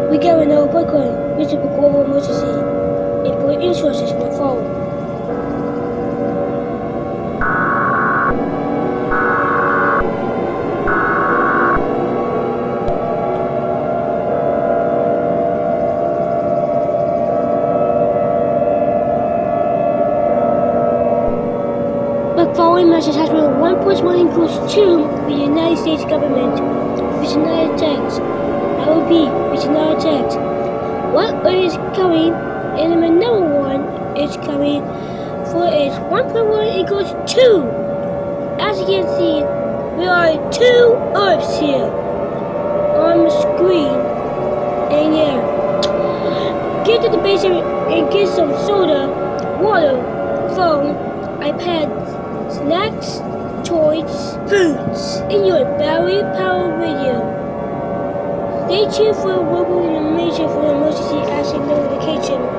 We gotta know quickly. This is a global emergency. Important resources will follow. The following message has been 1.1 equals 2 with the United States government. With United States. I repeat, with United States. What is coming? Element number 1 is coming for is 1.1 equals 2. As you can see, there are 2 Earths here on the screen. And yeah, get to the basement and get some soda, water, phone, iPads, snacks, toys, foods in your battery-powered radio. Stay tuned for local information for emergency action notification.